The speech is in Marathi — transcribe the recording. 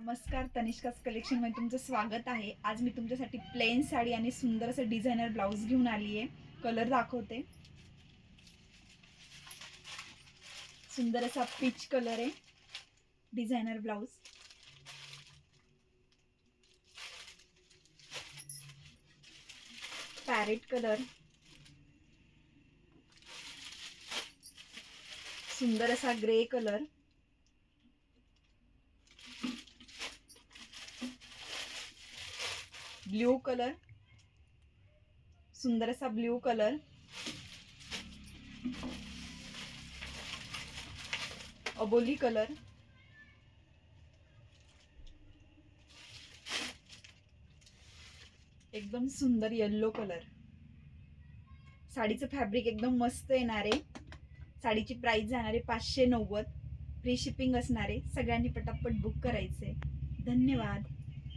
नमस्कार, तनिष्काच कलेक्शन मध्ये तुमचं स्वागत आहे। आज मी तुमच्यासाठी प्लेन साडी आणि सुंदर असं डिझायनर ब्लाउज घेऊन आली आहे। कलर दाखवते। सुंदर असा पीच कलर आहे डिझायनर ब्लाउज। पॅरेट कलर, सुंदर असा ग्रे कलर, ब्ल्यू कलर, सुंदर असा ब्ल्यू कलर, अबोली कलर, एकदम सुंदर येलो कलर। साडीचं फॅब्रिक एकदम मस्त येणार आहे। साडीची प्राइस जाणार आहे 590। फ्री शिपिंग असणार आहे। सगळ्यांनी पटापट बुक करायचे। धन्यवाद।